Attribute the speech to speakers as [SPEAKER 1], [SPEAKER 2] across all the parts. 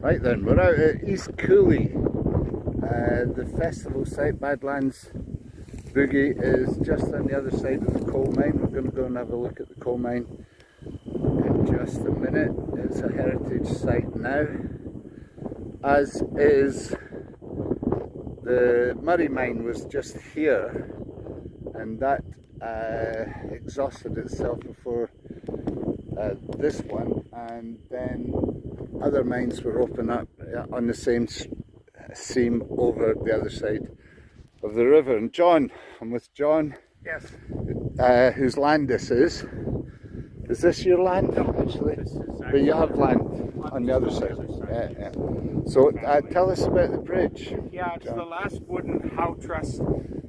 [SPEAKER 1] Right then, we're out at East Coulee. The festival site, Badlands Boogie, is just on the other side of the coal mine. We're going to go and have a look at the coal mine in just a minute. It's a heritage site now, as is the Murray mine was just here, and that exhausted itself before this one, and then other mines were open up on the same seam over the other side of the river. And John, I'm with John.
[SPEAKER 2] Yes.
[SPEAKER 1] Whose land this is. Is this your land?
[SPEAKER 2] No,
[SPEAKER 1] actually?
[SPEAKER 2] this is
[SPEAKER 1] But you have land on the other side. Yeah, yeah. So tell us about the bridge.
[SPEAKER 2] Yeah, it's
[SPEAKER 1] John.
[SPEAKER 2] the last wooden how truss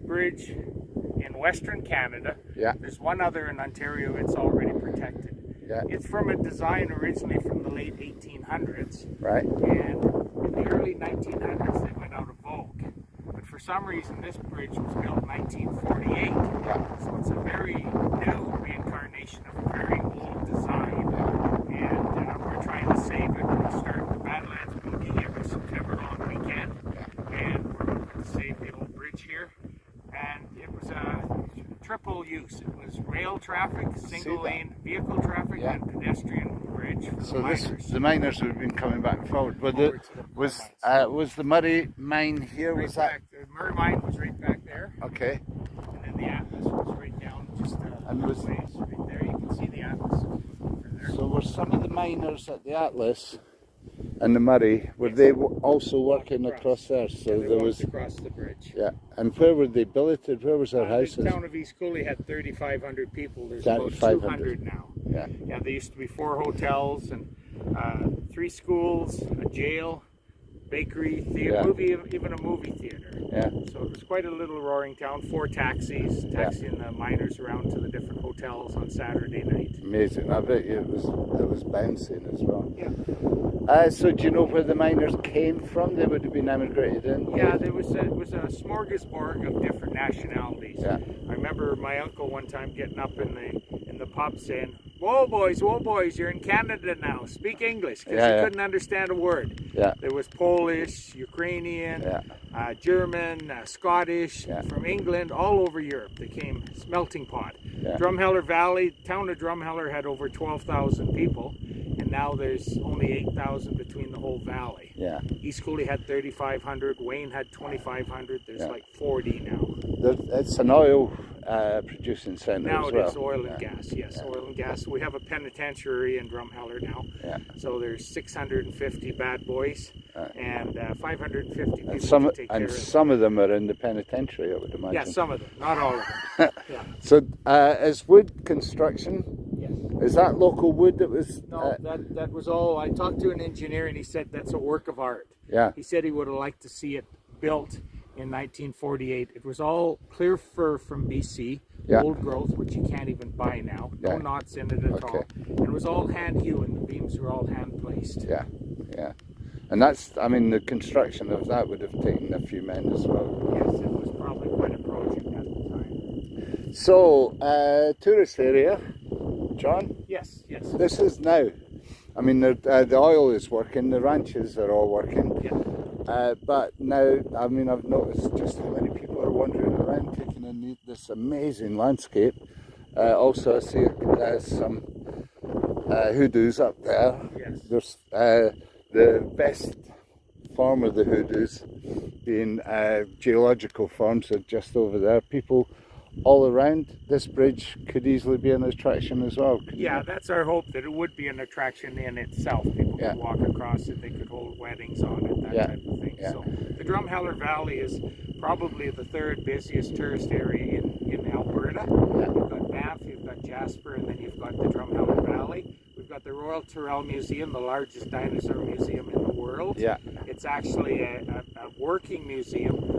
[SPEAKER 2] bridge in Western Canada.
[SPEAKER 1] Yeah.
[SPEAKER 2] There's one other in Ontario. It's already protected.
[SPEAKER 1] Yeah.
[SPEAKER 2] It's from a design originally from the late 1800s.
[SPEAKER 1] Right.
[SPEAKER 2] And in the early 1900s, they went out of vogue. But for some reason, this bridge was built in 1948.
[SPEAKER 1] Yeah.
[SPEAKER 2] So it's a very new reincarnation of a very old design. And we're trying to save it. We start the Badlands Boogie every September long weekend. And we're hoping to save the old bridge here. And it was a triple use. It was rail traffic, single lane vehicle traffic, and pedestrian bridge for the miners.
[SPEAKER 1] The miners have been coming back and forward. Was the Murray mine here?
[SPEAKER 2] Right
[SPEAKER 1] was
[SPEAKER 2] back, the Murray mine was right back there.
[SPEAKER 1] Okay.
[SPEAKER 2] And then the Atlas was right down just
[SPEAKER 1] and was
[SPEAKER 2] ways right there. You can see the Atlas over there.
[SPEAKER 1] So were some of the miners at the Atlas and the Murray, were they also working across there? So there was
[SPEAKER 2] across the bridge.
[SPEAKER 1] Yeah. And where were they billeted? Where was their houses?
[SPEAKER 2] The town of East Coulee had 3,500 people. There's about 200 now.
[SPEAKER 1] Yeah.
[SPEAKER 2] Yeah, there used to be 4 hotels and 3 schools, a jail, bakery, theater, even a movie theater. Yeah. So it was quite a little roaring town. 4 taxis, taxiing the miners around to the different hotels on Saturday night.
[SPEAKER 1] Amazing. I bet you it was bouncing as well.
[SPEAKER 2] Yeah.
[SPEAKER 1] So do you know where the miners came from? They would have been emigrated in?
[SPEAKER 2] Yeah, it was a smorgasbord of different nationalities.
[SPEAKER 1] Yeah.
[SPEAKER 2] I remember my uncle one time getting up in the pub saying, whoa boys, you're in Canada now, speak English, because he couldn't understand a word. Yeah. There was Polish, Ukrainian, German, Scottish, from England, all over Europe. They came, melting pot. Yeah. Drumheller Valley, town of Drumheller had over 12,000 people, and now there's only 8,000 between the whole valley. Yeah. East Coulee had 3,500, Wayne had 2,500, there's like 40 now.
[SPEAKER 1] It's an oil producing centre
[SPEAKER 2] now
[SPEAKER 1] as well.
[SPEAKER 2] Now it is oil and gas, yes, oil and gas. We have a penitentiary in Drumheller now. Yeah. So there's 650 bad boys and 550 people to take care of. And
[SPEAKER 1] some of them are in the penitentiary, I would imagine.
[SPEAKER 2] Yeah, some of them, not all of them. Yeah.
[SPEAKER 1] So is wood construction?
[SPEAKER 2] Yes.
[SPEAKER 1] Is that local wood that was?
[SPEAKER 2] No, that was all. I talked to an engineer and he said that's a work of art.
[SPEAKER 1] Yeah.
[SPEAKER 2] He said he would have liked to see it built in 1948. It was all clear fir from BC, old growth, which you can't even buy now. No knots in it at all. And it was all hand hewn. The beams were all hand placed. Yeah, yeah. And that's, I mean, the construction of that would have taken a few men as well. Yes, it was probably quite a project at the time.
[SPEAKER 1] So, tourist area, John?
[SPEAKER 2] Yes, yes.
[SPEAKER 1] This is now. I mean, the oil is working, the ranches are all working. Yeah. But now, I mean, I've noticed just how many people are wandering around taking in this amazing landscape. Also, I see some hoodoos up there. Yes. There's the best form of the hoodoos being geological forms are just over there. People all around. This bridge could easily be an attraction as well.
[SPEAKER 2] Yeah, that's our hope, that it would be an attraction in itself. People could walk across it, they could hold weddings on it, that type of thing. Yeah. So the Drumheller Valley is probably the 3rd busiest tourist area in Alberta. Yeah. You've got Banff, you've got Jasper, and then you've got the Drumheller Valley. We've got the Royal Tyrrell Museum, the largest dinosaur museum in the world. Yeah. It's actually a working museum.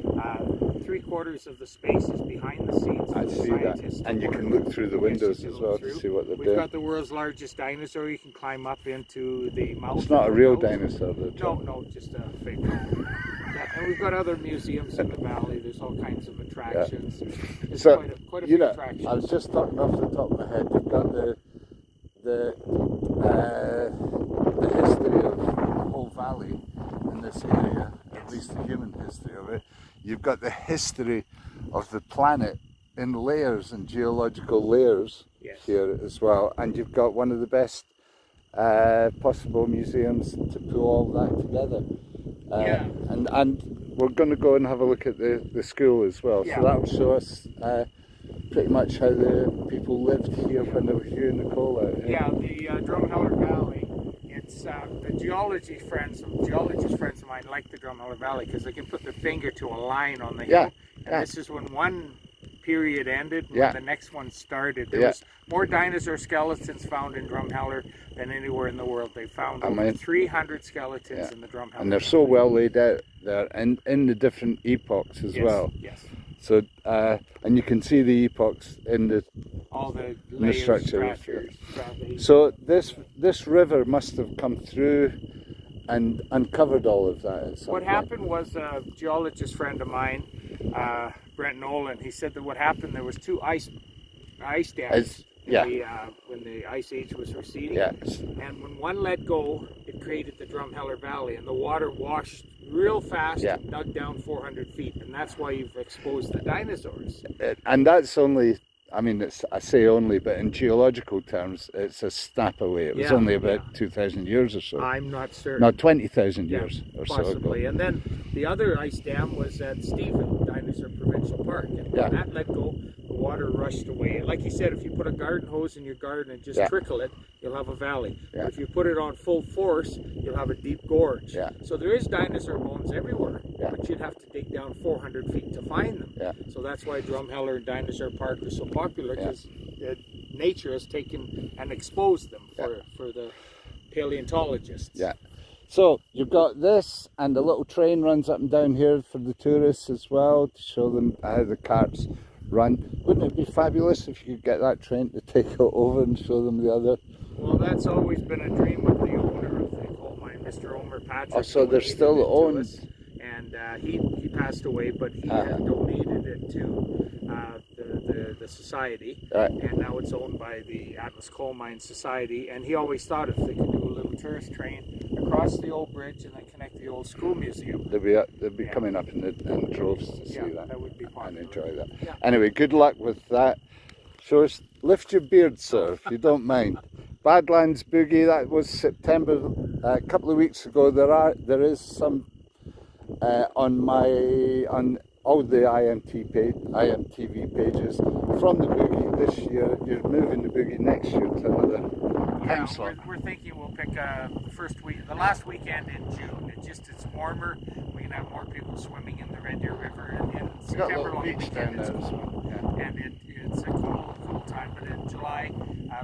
[SPEAKER 2] 3/4 of the space is behind the scenes.
[SPEAKER 1] I see that. And you can look through the windows as well to see what they're doing.
[SPEAKER 2] We've got the world's largest dinosaur. You can climb up into the mouth.
[SPEAKER 1] It's not a real dinosaur, though.
[SPEAKER 2] No, just a fake one. And we've got other museums in the valley. There's all kinds of attractions. There's quite a few attractions.
[SPEAKER 1] I was just talking off the top of my head. You've got the history of the whole valley. history of it. You've got the history of the planet in layers and geological layers here as well, and you've got one of the best possible museums to pull all that together. And we're going to go and have a look at the school as well, so that'll show us pretty much how the people lived here when they were here in the coal out here.
[SPEAKER 2] Yeah, the Drumheller Valley. It's the geologist friends of mine like the Drumheller Valley because they can put their finger to a line on the hill. And this is when one period ended and when the next one started. There was more dinosaur skeletons found in Drumheller than anywhere in the world. They found over 300 skeletons in the Drumheller.
[SPEAKER 1] And they're so well laid out there, and in the different epochs as well.
[SPEAKER 2] Yes.
[SPEAKER 1] So, and you can see the epochs in the
[SPEAKER 2] all the
[SPEAKER 1] structure.
[SPEAKER 2] Structures.
[SPEAKER 1] So this river must have come through and uncovered all of that at some
[SPEAKER 2] What
[SPEAKER 1] point.
[SPEAKER 2] happened was a geologist friend of mine, Brent Nolan, he said that what happened, there was two ice dams when the ice age was receding. And when one let go, it created the Drumheller Valley, and the water washed real fast and dug down 400 feet, and that's why you've exposed the dinosaurs.
[SPEAKER 1] And that's only, I mean, I say only, but in geological terms, it's a snap away. It was only about 2,000 years or so.
[SPEAKER 2] I'm not certain.
[SPEAKER 1] No, 20,000 years or
[SPEAKER 2] possibly.
[SPEAKER 1] so ago.
[SPEAKER 2] And then the other ice dam was at Stephen, Dinosaur Provincial Park, and when that let go, the water rushed away. Like you said, if you put a garden hose in your garden and just trickle it, you'll have a valley. But if you put it on full force, you'll have a deep gorge. So there is dinosaur bones everywhere, but you'd have to dig down 400 feet to find them. So that's why Drumheller and Dinosaur Park are so popular, because nature has taken and exposed them for the paleontologists.
[SPEAKER 1] So you've got this, and a little train runs up and down here for the tourists as well, to show them how the carts run. Wouldn't it be fabulous if you could get that train to take it over and show them the other?
[SPEAKER 2] Well, that's always been a dream of the owner of the coal mine, Mr. Omer Patrick.
[SPEAKER 1] Oh, so they're still owned.
[SPEAKER 2] And he passed away, but he had donated it to the society, and now it's owned by the Atlas Coal Mine Society. And he always thought if they could do a little tourist train across the old bridge and then connect the old school museum,
[SPEAKER 1] they'll be coming up in droves to see that.
[SPEAKER 2] That would be popular.
[SPEAKER 1] And enjoy that. Anyway, good luck with that. So lift your beard, sir, if you don't mind. Badlands Boogie, that was September, a couple of weeks ago. There is some on all the iMTV pages from the Boogie this year. You're moving the Boogie next year to another time slot.
[SPEAKER 2] We're thinking we'll pick the last weekend in June. It's warmer. We can have more people swimming in the Red Deer River. And in September, long weekend, it's cool. And it's a cool time. But in July,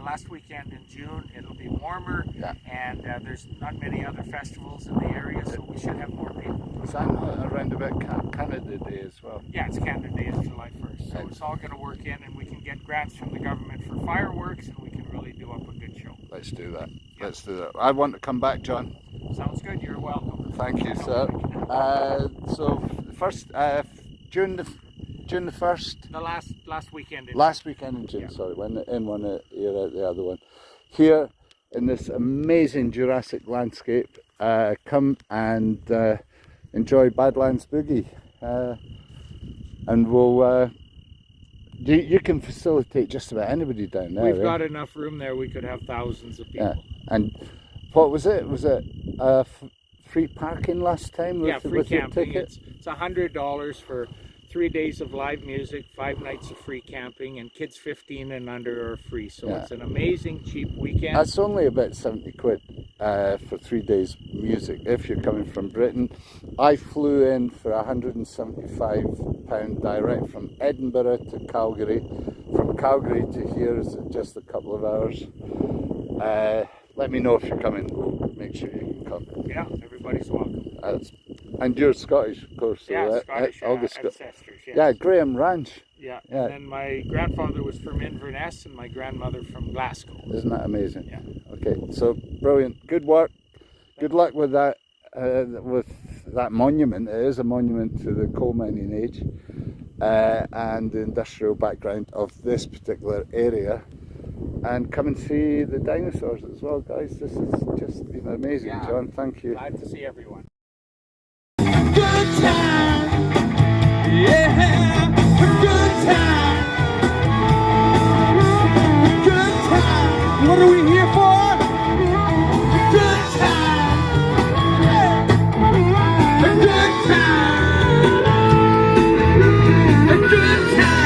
[SPEAKER 2] last weekend in June, it'll be warmer. And there's not many other festivals in the area, so we should have more people.
[SPEAKER 1] Is that around about Canada Day as well?
[SPEAKER 2] Yeah, it's Canada Day, it's July 1st. So it's all going to work in, and we can get grants from the government for fireworks, and we can really do up a good show.
[SPEAKER 1] Let's do that. Let's do that. I want to come back, John.
[SPEAKER 2] Sounds good. You're welcome.
[SPEAKER 1] Thank you, sir. So first, June the 1st.
[SPEAKER 2] The last weekend.
[SPEAKER 1] Last weekend in June. Sorry, when in one ear out the other one. Here in this amazing Jurassic landscape, come and enjoy Badlands Boogie, and we'll. You can facilitate just about anybody down there.
[SPEAKER 2] We've got enough room there. We could have thousands of people.
[SPEAKER 1] And what was it? Was it free parking last time?
[SPEAKER 2] Free camping. It's $100 for 3 days of live music, 5 nights of free camping, and kids 15 and under are free. So it's an amazing, cheap weekend.
[SPEAKER 1] That's only about 70 quid for 3 days music if you're coming from Britain. I flew in for £175 direct from Edinburgh to Calgary. From Calgary to here is just a couple of hours. Let me know if you're coming. We'll make sure you can come.
[SPEAKER 2] Yeah, everybody's welcome.
[SPEAKER 1] And you're Scottish, of course. So
[SPEAKER 2] Scottish ancestors.
[SPEAKER 1] Yeah, Graham Ranch.
[SPEAKER 2] Yeah, and then my grandfather was from Inverness and my grandmother from Glasgow.
[SPEAKER 1] Isn't that amazing?
[SPEAKER 2] Yeah.
[SPEAKER 1] Okay, so brilliant. Good work. Good luck with that monument. It is a monument to the coal mining age and the industrial background of this particular area. And come and see the dinosaurs as well, guys. This has just been amazing, John. Thank you.
[SPEAKER 2] Glad to see everyone.
[SPEAKER 3] Good time. What are we here for? A good time. A good time. A good time.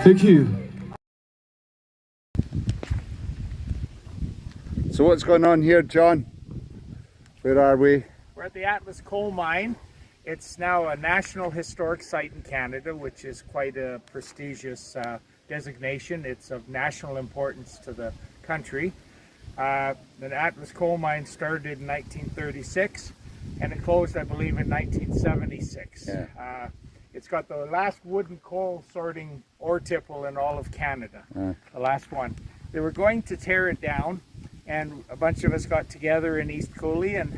[SPEAKER 3] Thank you.
[SPEAKER 1] So what's going on here, John? Where are we?
[SPEAKER 2] We're at the Atlas Coal Mine. It's now a National Historic Site in Canada, which is quite a prestigious designation. It's of national importance to the country. The Atlas Coal Mine started in 1936 and it closed, I believe, in 1976.
[SPEAKER 1] Yeah.
[SPEAKER 2] It's got the last wooden coal sorting ore tipple in all of Canada, the last one. They were going to tear it down, and a bunch of us got together in East Coulee and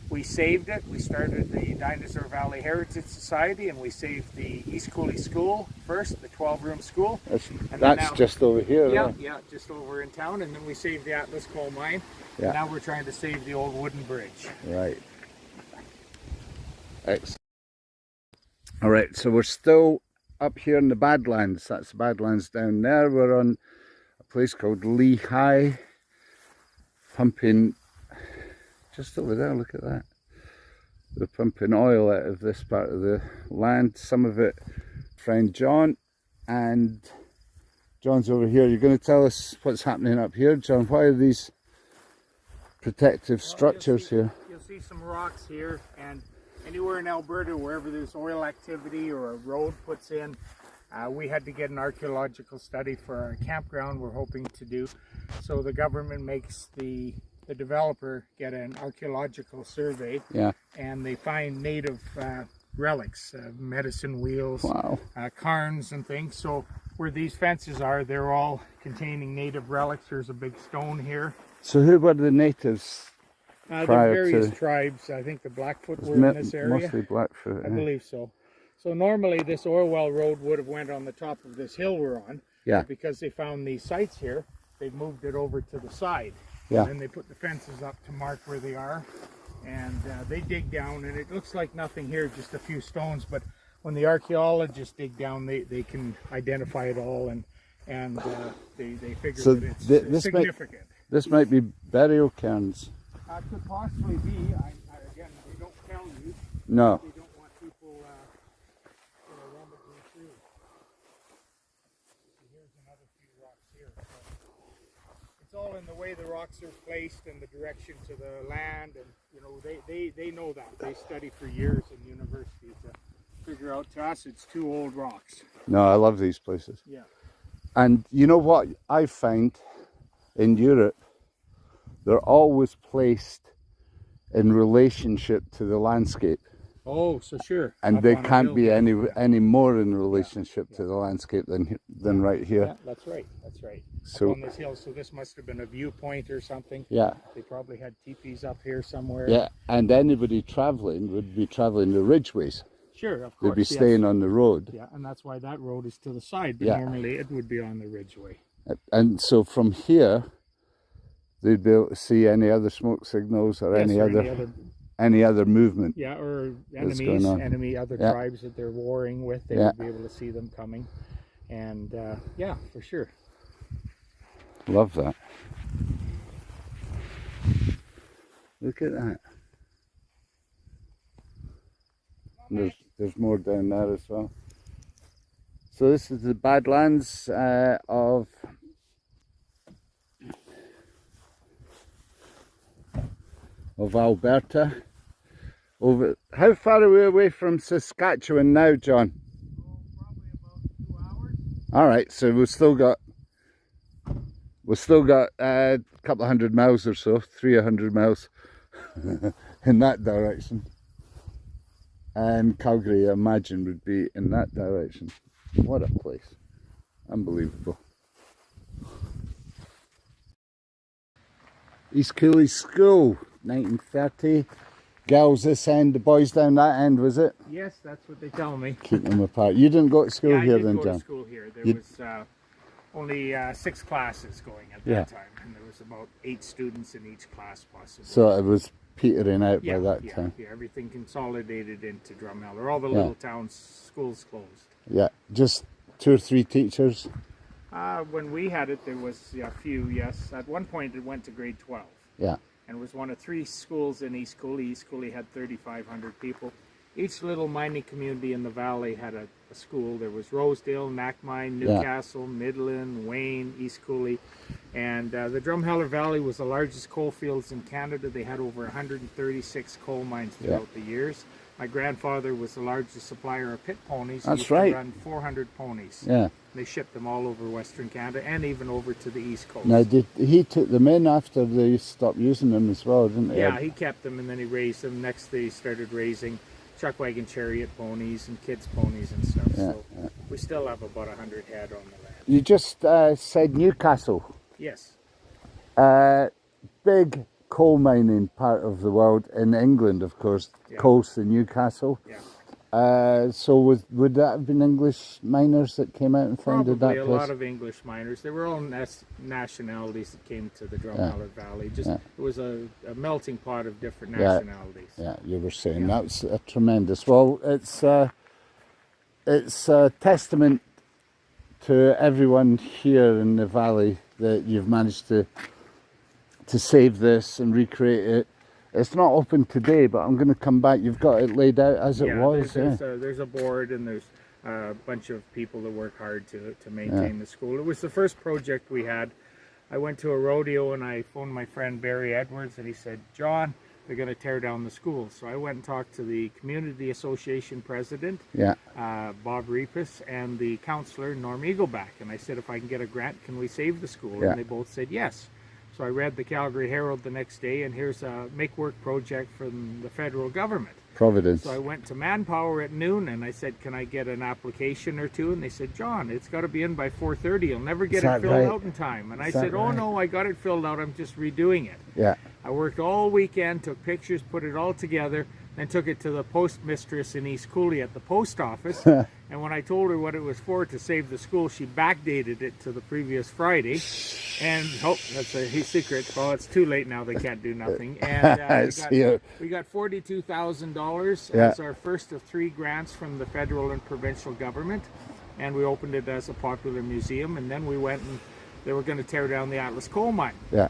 [SPEAKER 2] we saved it. We started the Badlands Valley Heritage Society, and we saved the East Coulee School first, the 12-room school.
[SPEAKER 1] That's just over here,
[SPEAKER 2] yeah,
[SPEAKER 1] right?
[SPEAKER 2] Yeah, just over in town, and then we saved the Atlas Coal Mine.
[SPEAKER 1] Yeah.
[SPEAKER 2] And now we're trying to save the old wooden bridge.
[SPEAKER 1] Right. Excellent. All right, so we're still up here in the Badlands. That's the Badlands down there. We're on a place called Lehigh, pumping just over there. Look at that. They're pumping oil out of this part of the land. Some of it, friend John, and John's over here. You're going to tell us what's happening up here, John. Why are these protective structures here?
[SPEAKER 2] You'll see some rocks here, and anywhere in Alberta, wherever there's oil activity or a road puts in, we had to get an archaeological study for our campground we're hoping to do. So the government makes the developer get an archaeological survey,
[SPEAKER 1] yeah,
[SPEAKER 2] and they find native relics, medicine wheels,
[SPEAKER 1] wow,
[SPEAKER 2] cairns and things. So where these fences are, they're all containing native relics. There's a big stone here.
[SPEAKER 1] So who were the natives?
[SPEAKER 2] There are various tribes. I think the Blackfoot were in this area.
[SPEAKER 1] Mostly Blackfoot.
[SPEAKER 2] I believe so. So normally this oil well road would have went on the top of this hill we're on.
[SPEAKER 1] Yeah.
[SPEAKER 2] But because they found these sites here, they've moved it over to the side.
[SPEAKER 1] Yeah.
[SPEAKER 2] And then they put the fences up to mark where they are. And they dig down, and it looks like nothing here, just a few stones. But when the archaeologists dig down, they can identify it all, and they figure
[SPEAKER 1] so
[SPEAKER 2] that it's significant.
[SPEAKER 1] This might be burial cairns.
[SPEAKER 2] Could possibly be. Again, they don't tell you.
[SPEAKER 1] No.
[SPEAKER 2] They don't want people rummaging through. Here's another few rocks here. So it's all in the way the rocks are placed and the direction to the land, and they know that. They study for years in university to figure out. To us, it's two old rocks.
[SPEAKER 1] No, I love these places.
[SPEAKER 2] Yeah.
[SPEAKER 1] And you know what I find in Europe? They're always placed in relationship to the landscape.
[SPEAKER 2] Oh, so sure.
[SPEAKER 1] And they can't be any more in relationship to the landscape than right here.
[SPEAKER 2] Yeah, that's right. That's right.
[SPEAKER 1] So
[SPEAKER 2] up on this hill, so this must have been a viewpoint or something.
[SPEAKER 1] Yeah.
[SPEAKER 2] They probably had teepees up here somewhere.
[SPEAKER 1] Yeah, and anybody traveling would be traveling the ridgeways.
[SPEAKER 2] Sure, of course.
[SPEAKER 1] They'd be staying on the road.
[SPEAKER 2] Yeah, and that's why that road is to the side. But
[SPEAKER 1] yeah.
[SPEAKER 2] Normally it would be on the ridgeway.
[SPEAKER 1] And so from here, they'd be able to see any other smoke signals or
[SPEAKER 2] Yes,
[SPEAKER 1] any
[SPEAKER 2] or
[SPEAKER 1] other any other movement.
[SPEAKER 2] Yeah, or
[SPEAKER 1] that's
[SPEAKER 2] enemies,
[SPEAKER 1] going on.
[SPEAKER 2] other
[SPEAKER 1] Yeah.
[SPEAKER 2] tribes that they're warring with, they
[SPEAKER 1] Yeah.
[SPEAKER 2] would be able to see them coming. And yeah, for sure.
[SPEAKER 1] Love that. Look at that. And there's more down there as well. So this is the Badlands of Alberta. Over, how far are we away from Saskatchewan now, John?
[SPEAKER 2] Oh, probably about 2 hours.
[SPEAKER 1] All right, so we've still got a couple of 100 miles or so, 300 miles in that direction. And Calgary, I imagine, would be in that direction. What a place. Unbelievable. East Coulee School, 1930. Girls this end, the boys down that end, was it?
[SPEAKER 2] Yes, that's what they tell me.
[SPEAKER 1] Keep them apart. You didn't go to school
[SPEAKER 2] Yeah,
[SPEAKER 1] here
[SPEAKER 2] I did
[SPEAKER 1] then,
[SPEAKER 2] go
[SPEAKER 1] John?
[SPEAKER 2] to school here. There was only 6 classes going at that time, and there was about 8 students in each class possibly.
[SPEAKER 1] So it was petering out by that time.
[SPEAKER 2] Yeah, everything consolidated into Drumheller. All the little towns, schools closed.
[SPEAKER 1] Yeah, just 2 or 3 teachers.
[SPEAKER 2] When we had it, there was a few, yes. At one point, it went to grade 12.
[SPEAKER 1] Yeah.
[SPEAKER 2] And it was one of 3 schools in East Coulee. East Coulee had 3,500 people. Each little mining community in the valley had a school. There was Rosedale, Knackmine, Newcastle, Midland, Wayne, East Coulee. And the Drumheller Valley was the largest coal fields in Canada. They had over 136 coal mines throughout the years. My grandfather was the largest supplier of pit ponies.
[SPEAKER 1] That's
[SPEAKER 2] he used
[SPEAKER 1] right.
[SPEAKER 2] to run 400 ponies.
[SPEAKER 1] Yeah.
[SPEAKER 2] They shipped them all over Western Canada and even over to the East Coast.
[SPEAKER 1] Now, he took them in after they stopped using them as well, didn't he?
[SPEAKER 2] Yeah, he kept them and then he raised them. Next, they started raising chuck wagon chariot ponies and kids ponies and stuff. So we still have about 100 head on the land.
[SPEAKER 1] You just said Newcastle.
[SPEAKER 2] Yes.
[SPEAKER 1] Big coal mining part of the world in England, of course, coast to Newcastle.
[SPEAKER 2] Yeah.
[SPEAKER 1] So would that have been English miners that came out and founded that place?
[SPEAKER 2] Probably a lot of English miners. They were all nationalities that came to the Drumheller Valley. Just it was a melting pot of different nationalities.
[SPEAKER 1] Yeah, you were saying that's a tremendous. Well, it's a testament to everyone here in the valley that you've managed to save this and recreate it. It's not open today, but I'm going to come back. You've got it laid out as it was.
[SPEAKER 2] There's a board and there's a bunch of people that work hard to maintain the school. It was the first project we had. I went to a rodeo and I phoned my friend Barry Edwards and he said, John, they're going to tear down the school. So I went and talked to the Community Association president, Bob Repus, and the councillor, Norm Eagleback. And I said, if I can get a grant, can we save the school? And they both said yes. So I read the Calgary Herald the next day, and here's a make-work project from the federal government.
[SPEAKER 1] Providence.
[SPEAKER 2] So I went to Manpower at noon, and I said, can I get an application or two? And they said, John, it's got to be in by 4:30. You'll never get it filled out in time. And I said, oh, no, I got it filled out. I'm just redoing it.
[SPEAKER 1] Yeah.
[SPEAKER 2] I worked all weekend, took pictures, put it all together, then took it to the postmistress in East Coulee at the post office. And when I told her what it was for, to save the school, she backdated it to the previous Friday. And, that's a secret. Well, it's too late now. They can't do nothing. And we got $42,000 as our first of 3 grants from the federal and provincial government. And we opened it as a popular museum. And then we went and they were going to tear down the Atlas coal mine.
[SPEAKER 1] Yeah.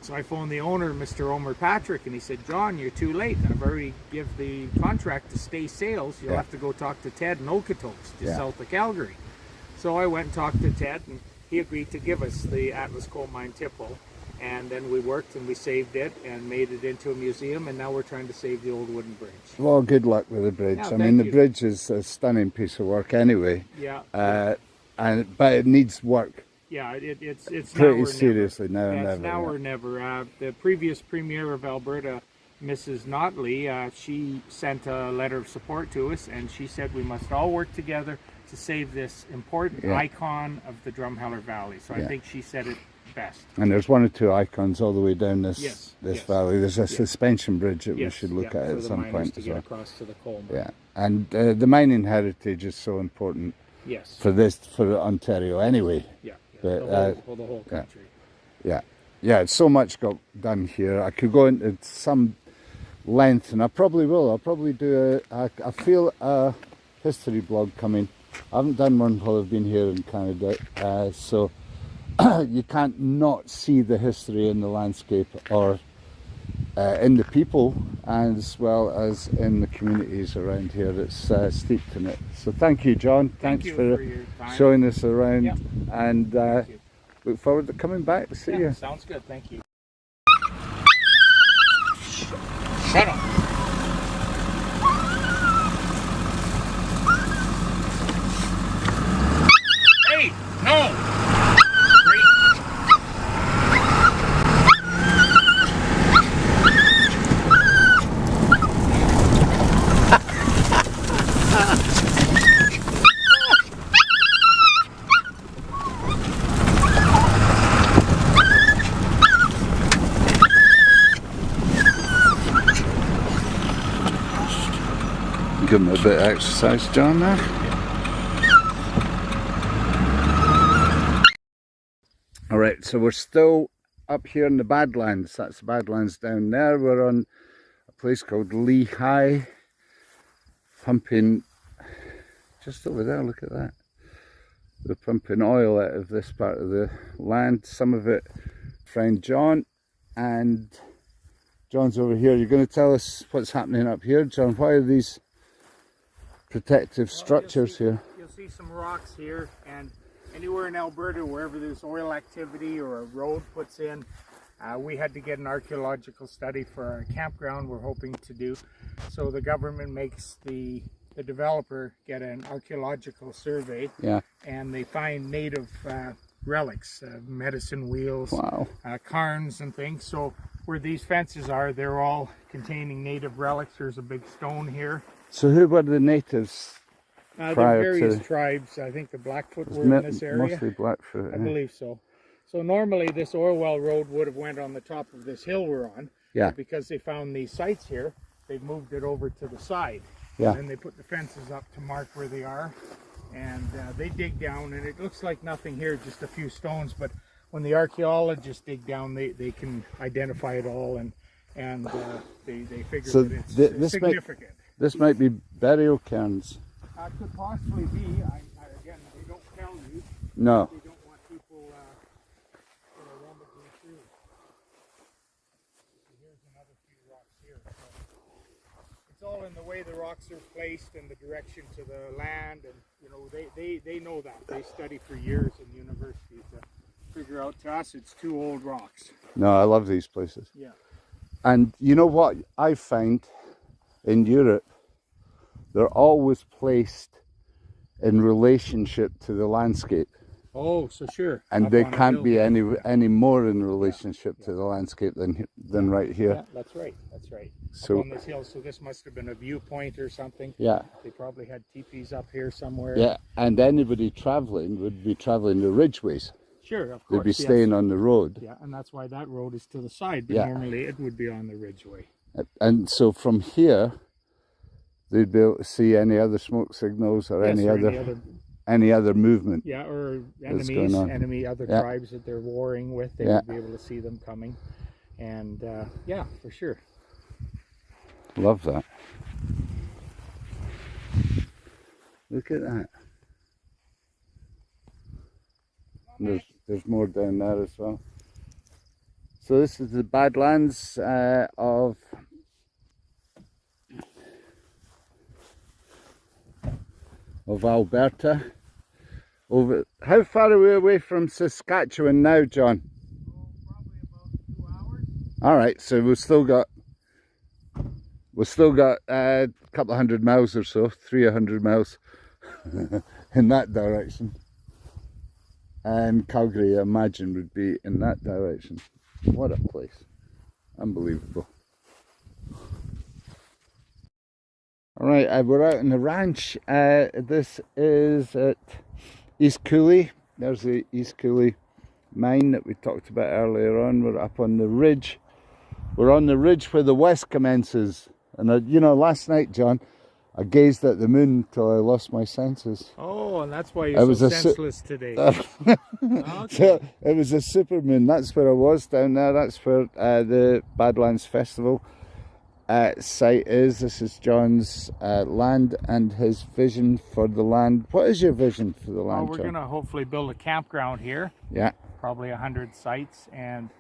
[SPEAKER 2] So I phoned the owner, Mr. Omer Patrick, and he said, John, you're too late. I've already give the contract to Stay Sales. You'll have to go talk to Ted in Okotoks, just south of Calgary. So I went and talked to Ted, and he agreed to give us the Atlas coal mine tipple. And then we worked and we saved it and made it into a museum, and now we're trying to save the old wooden bridge.
[SPEAKER 1] Well, good luck with the bridge. I mean, the bridge is a stunning piece of work anyway.
[SPEAKER 2] Yeah.
[SPEAKER 1] But it needs work.
[SPEAKER 2] Yeah, it's
[SPEAKER 1] pretty seriously now and never.
[SPEAKER 2] It's now or never. The previous Premier of Alberta, Mrs. Notley, she sent a letter of support to us, and she said we must all work together to save this important icon of the Drumheller Valley. So I think she said it best.
[SPEAKER 1] And there's 1 or 2 icons all the way down this valley. There's a suspension bridge that we should look at some point as well.
[SPEAKER 2] Across to the coal mine.
[SPEAKER 1] Yeah, and the mining heritage is so important.
[SPEAKER 2] Yes.
[SPEAKER 1] For Ontario anyway.
[SPEAKER 2] Yeah.
[SPEAKER 1] But,
[SPEAKER 2] the whole country.
[SPEAKER 1] Yeah. yeah, so much got done here. I could go into some length, and I probably will. I'll probably do I feel a history blog coming. I haven't done one while I've been here in Canada, so you can't not see the history in the landscape or in the people, and as well as in the communities around here that's steeped in it. So thank you, John. Thanks for showing us around, and look forward to coming back to see you.
[SPEAKER 2] Sounds good. Thank you. Shut up. Hey, no.
[SPEAKER 1] Give him a bit of exercise, John, there. Alright, so we're still up here in the Badlands. That's the Badlands down there. We're on a place called Lehigh, pumping just over there. Look at that. They're pumping oil out of this part of the land, some of it friend John, and John's over here. You're going to tell us what's happening up here, John. Why are these protective structures here?
[SPEAKER 2] You'll see some rocks here, and anywhere in Alberta wherever there's oil activity or a road puts in, we had to get an archaeological study for our campground we're hoping to do. So the government makes the developer get an archaeological survey, and they find native relics, medicine wheels, cairns and things. So where these fences are, they're all containing native relics. There's a big stone here.
[SPEAKER 1] So who were the natives?
[SPEAKER 2] There are various tribes. I think the Blackfoot were in this area.
[SPEAKER 1] Mostly Blackfoot.
[SPEAKER 2] I believe so. So normally this oil well road would have went on the top of this hill we're on.
[SPEAKER 1] Yeah.
[SPEAKER 2] Because they found these sites here, they've moved it over to the side.
[SPEAKER 1] Yeah.
[SPEAKER 2] And they put the fences up to mark where they are. And they dig down, and it looks like nothing here, just a few stones. But when the archaeologists dig down, they can identify it all, and they figure
[SPEAKER 1] so
[SPEAKER 2] that it's significant.
[SPEAKER 1] This might be burial cairns.
[SPEAKER 2] Could possibly be. Again, they don't tell you.
[SPEAKER 1] No.
[SPEAKER 2] They don't want people rummaging through. So here's another few rocks here. So it's all in the way the rocks are placed and the direction to the land, and you know they know that. They study for years in universities to figure out. To us, it's two old rocks.
[SPEAKER 1] No, I love these places.
[SPEAKER 2] Yeah.
[SPEAKER 1] And you know what I find in Europe? They're always placed in relationship to the landscape.
[SPEAKER 2] Oh, so sure.
[SPEAKER 1] And they can't be any more in relationship to the landscape than right here.
[SPEAKER 2] Yeah, that's right. That's right.
[SPEAKER 1] So
[SPEAKER 2] up on this hill, so this must have been a viewpoint or something.
[SPEAKER 1] Yeah.
[SPEAKER 2] They probably had teepees up here somewhere.
[SPEAKER 1] Yeah, and anybody traveling would be traveling the ridgeways.
[SPEAKER 2] Sure, of course.
[SPEAKER 1] They'd be staying on the road.
[SPEAKER 2] Yeah, and that's why that road is to the side, but normally it would be on the ridgeway.
[SPEAKER 1] And so from here, they'd be able to see any other smoke signals or any other movement.
[SPEAKER 2] Yeah, or tribes that they're warring with. They would be able to see them coming. And yeah, for sure.
[SPEAKER 1] Love that. Look at that. There's more down there as well. So this is the Badlands of Alberta. Over, how far are we away from Saskatchewan now, John?
[SPEAKER 2] Probably about 2 hours.
[SPEAKER 1] All right, so we've still got a couple of 100 miles or so, 300 miles in that direction. And Calgary, I imagine, would be in that direction. What a place. Unbelievable. Alright, we're out on the ranch. This is at East Coulee. There's the East Coulee mine that we talked about earlier on. We're up on the ridge. We're on the ridge where the west commences. And you know, last night, John, I gazed at the moon till I lost my senses.
[SPEAKER 2] Oh, and that's why you're so senseless today. Okay.
[SPEAKER 1] So it was a super moon. That's where I was down there. That's where the Badlands Festival site is. This is John's land and his vision for the land. What is your vision for the land,
[SPEAKER 2] Well, we're
[SPEAKER 1] John?
[SPEAKER 2] going to hopefully build a campground here.
[SPEAKER 1] Yeah.
[SPEAKER 2] Probably 100 sites, and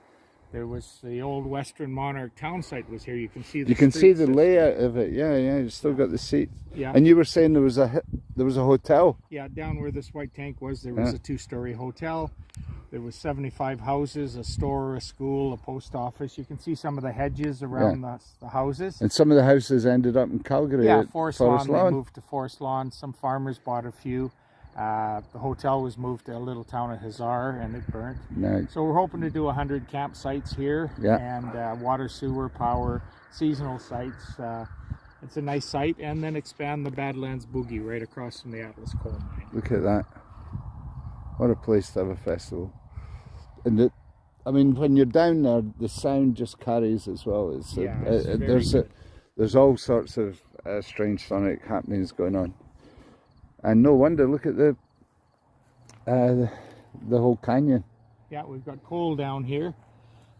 [SPEAKER 2] there was the old Western Monarch town site was here. You can see the
[SPEAKER 1] the layout of it. Yeah, yeah. You still got the seat.
[SPEAKER 2] Yeah.
[SPEAKER 1] And you were saying there was a hotel.
[SPEAKER 2] Yeah, down where this white tank was, there was a 2-story hotel. There was 75 houses, a store, a school, a post office. You can see some of the hedges around the houses.
[SPEAKER 1] And some of the houses ended up in Calgary.
[SPEAKER 2] Yeah, Forest Lawn. They moved to Forest Lawn. Some farmers bought a few. The hotel was moved to a little town of Hazar, and it burnt.
[SPEAKER 1] Nice.
[SPEAKER 2] So we're hoping to do 100 campsites here, and water, sewer, power, seasonal sites. It's a nice site, and then expand the Badlands Boogie right across from the Atlas coal mine.
[SPEAKER 1] Look at that. What a place to have a festival. And I mean, when you're down there, the sound just carries as well. There's all sorts of strange sonic happenings going on. And no wonder, look at the whole canyon.
[SPEAKER 2] Yeah, we've got coal down here.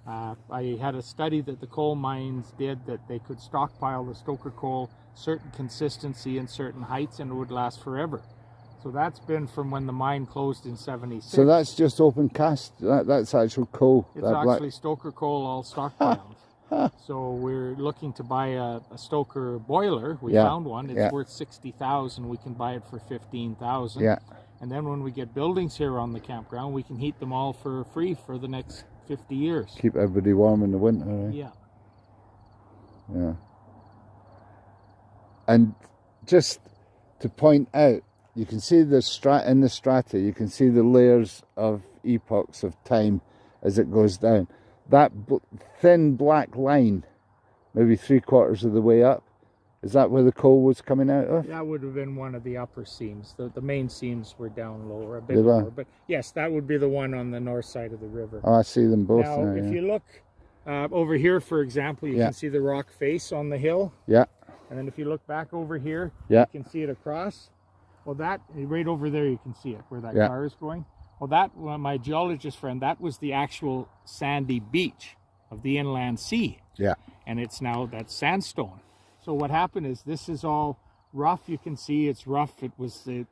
[SPEAKER 2] I had a study that the coal mines did that they could stockpile the stoker coal, certain consistency and certain heights, and it would last forever. So that's been from when the mine closed in 76.
[SPEAKER 1] So that's just open cast, that's actual coal.
[SPEAKER 2] It's actually stoker coal all stockpiled. So we're looking to buy a stoker boiler. We found one. It's worth $60,000. We can buy it for $15,000.
[SPEAKER 1] Yeah.
[SPEAKER 2] And then when we get buildings here on the campground, we can heat them all for free for the next 50 years.
[SPEAKER 1] Keep everybody warm in the winter, right?
[SPEAKER 2] Yeah.
[SPEAKER 1] Yeah. And just to point out, you can see in the strata, you can see the layers of epochs of time as it goes down. That thin black line, maybe 3/4 of the way up, is that where the coal was coming out of?
[SPEAKER 2] That would have been one of the upper seams. The main seams were down lower, a bit lower. But yes, that would be the one on the north side of the river.
[SPEAKER 1] Oh, I see them both
[SPEAKER 2] now.
[SPEAKER 1] now,
[SPEAKER 2] If you look over here, for example, you can see the rock face on the hill.
[SPEAKER 1] Yeah.
[SPEAKER 2] And then if you look back over here,
[SPEAKER 1] you
[SPEAKER 2] can see it across. Well, that, right over there, you can see it, where that car is going. Well, that, my geologist friend, that was the actual sandy beach of the inland sea. Yeah. And it's now, that's sandstone. So what happened is, this is all rough. You can see it's rough. It was the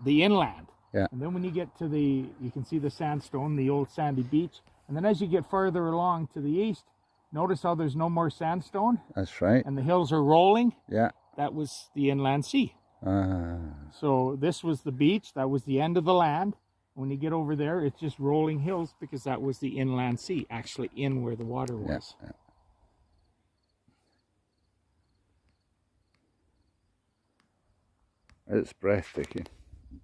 [SPEAKER 2] inland. Yeah. And then when you get to you can see the sandstone, the old sandy beach. And then as you get further along to the east, notice how there's no more sandstone. That's right. And the hills are rolling. Yeah. That was the inland sea. So this was the beach. That was the end of the land. When you get over there, it's just rolling hills, because that was the inland sea, actually in where the water was. Yeah. It's breathtaking,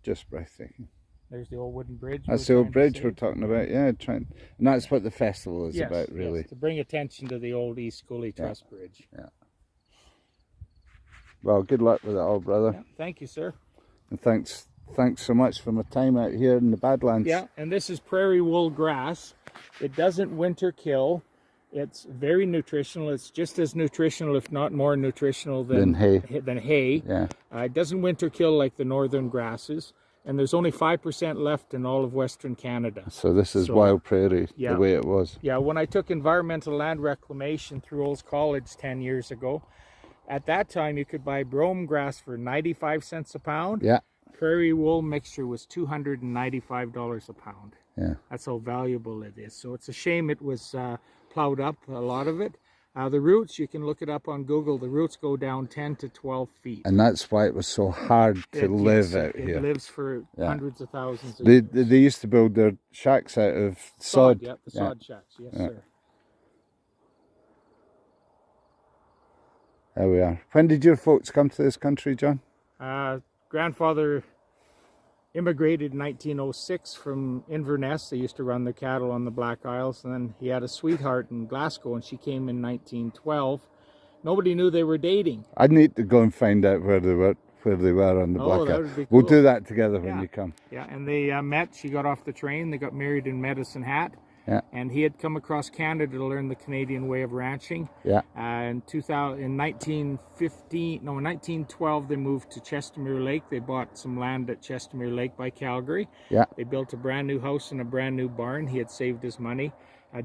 [SPEAKER 2] just breathtaking. There's the old wooden bridge. That's the old bridge we're talking about, yeah. And that's what the festival is about, really. Yes, to bring attention to the old East Coulee Truss Bridge. Yeah. Well, good luck with it all, brother. Yeah, thank you, sir. And thanks so much for my time out here in the Badlands. Yeah, and this is prairie wool grass. It doesn't winter kill. It's very nutritional. It's just as nutritional, if not more nutritional than hay. Yeah. It doesn't winter kill like the northern grasses. And there's only 5% left in all of Western Canada. So this is wild prairie, the way it was. Yeah, when I took environmental land reclamation through Olds College 10 years ago, at that time you could buy brome grass for 95 cents a pound. Yeah. Prairie wool mixture was $295 a pound. Yeah. That's how valuable it is. So it's a shame it was plowed up, a lot of it. The roots, you can look it up on Google, the roots go down 10 to 12 feet. And that's why it was so hard to live out here. It lives for hundreds of thousands of years. They used to build their shacks out of sod. Yeah, the sod shacks, yes sir. There we are. When did your folks come to this country, John? Grandfather immigrated in 1906 from Inverness. They used to run their cattle on the Black Isles, and then he had a sweetheart in Glasgow, and she came in 1912. Nobody knew they were dating. I'd need to go and find out where they were on the Black Isles. Cool. We'll do that together when you come. Yeah, and they met. She got off the train. They got married in Medicine Hat.
[SPEAKER 1] Yeah.
[SPEAKER 2] And he had come across Canada to learn the Canadian way of ranching.
[SPEAKER 1] Yeah.
[SPEAKER 2] In 1912, they moved to Chestermere Lake. They bought some land at Chestermere Lake by Calgary.
[SPEAKER 1] Yeah.
[SPEAKER 2] They built a brand new house and a brand new barn. He had saved his money.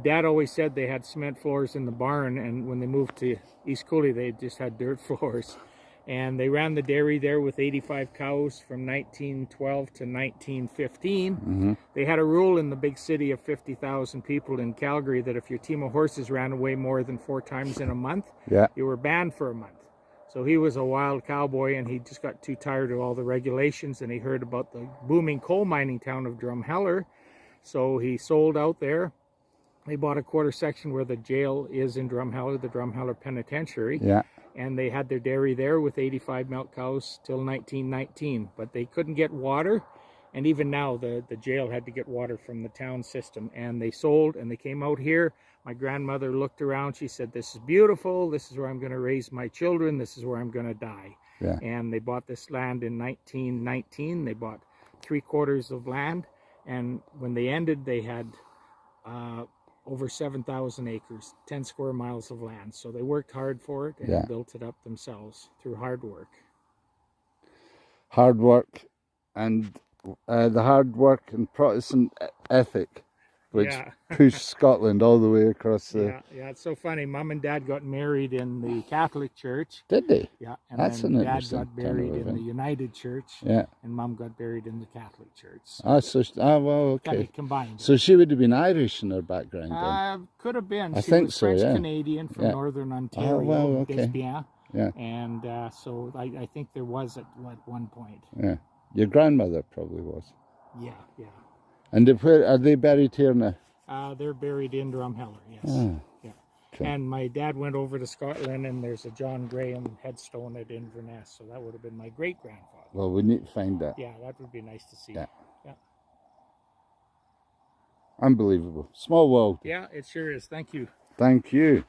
[SPEAKER 2] Dad always said they had cement floors in the barn, and when they moved to East Coulee, they just had dirt floors. And they ran the dairy there with 85 cows from 1912 to 1915.
[SPEAKER 1] Mm-hmm.
[SPEAKER 2] They had a rule in the big city of 50,000 people in Calgary that if your team of horses ran away more than 4 times in a month,
[SPEAKER 1] Yeah.
[SPEAKER 2] you were banned for a month. So he was a wild cowboy, and he just got too tired of all the regulations, and he heard about the booming coal mining town of Drumheller. So he sold out there. They bought a quarter section where the jail is in Drumheller, the Drumheller Penitentiary.
[SPEAKER 1] Yeah.
[SPEAKER 2] And they had their dairy there with 85 milk cows till 1919. But they couldn't get water. And even now, the jail had to get water from the town system. And they sold, and they came out here. My grandmother looked around. She said, "This is beautiful. This is where I'm going to raise my children. This is where I'm going to die."
[SPEAKER 1] Yeah.
[SPEAKER 2] And they bought this land in 1919. They bought 3/4 of land. And when they ended, they had over 7,000 acres, 10 square miles of land. So they worked hard for it and
[SPEAKER 1] Yeah.
[SPEAKER 2] built it up themselves through hard work.
[SPEAKER 1] Hard work, and the hard work and Protestant ethic, which
[SPEAKER 2] Yeah.
[SPEAKER 1] pushed Scotland all the way across the...
[SPEAKER 2] Yeah, it's so funny. Mom and Dad got married in the Catholic Church.
[SPEAKER 1] Did they?
[SPEAKER 2] Yeah, and
[SPEAKER 1] That's
[SPEAKER 2] then
[SPEAKER 1] an
[SPEAKER 2] Dad
[SPEAKER 1] interesting
[SPEAKER 2] got buried
[SPEAKER 1] kind of
[SPEAKER 2] in the
[SPEAKER 1] event.
[SPEAKER 2] United Church.
[SPEAKER 1] Yeah.
[SPEAKER 2] And Mom got buried in the Catholic Church. So
[SPEAKER 1] Well,
[SPEAKER 2] kind
[SPEAKER 1] okay.
[SPEAKER 2] of combined.
[SPEAKER 1] So she would have been Irish in her background then?
[SPEAKER 2] Could have been.
[SPEAKER 1] I
[SPEAKER 2] She
[SPEAKER 1] think
[SPEAKER 2] was
[SPEAKER 1] so,
[SPEAKER 2] French
[SPEAKER 1] yeah.
[SPEAKER 2] Canadian from
[SPEAKER 1] Yeah.
[SPEAKER 2] northern Ontario,
[SPEAKER 1] well, okay.
[SPEAKER 2] Desbiens.
[SPEAKER 1] Yeah.
[SPEAKER 2] And so I think there was at one point.
[SPEAKER 1] Yeah. Your grandmother probably was.
[SPEAKER 2] Yeah.
[SPEAKER 1] And where are they buried here now?
[SPEAKER 2] They're buried in Drumheller, yes.
[SPEAKER 1] Oh,
[SPEAKER 2] Yeah.
[SPEAKER 1] okay.
[SPEAKER 2] And my dad went over to Scotland, and there's a John Graham headstone at Inverness, so that would have been my great-grandfather.
[SPEAKER 1] Well, we need to find that.
[SPEAKER 2] Yeah, that would be nice to see.
[SPEAKER 1] Yeah.
[SPEAKER 2] Yeah.
[SPEAKER 1] Unbelievable. Small world.
[SPEAKER 2] Yeah, it sure is. Thank you.
[SPEAKER 1] Thank you.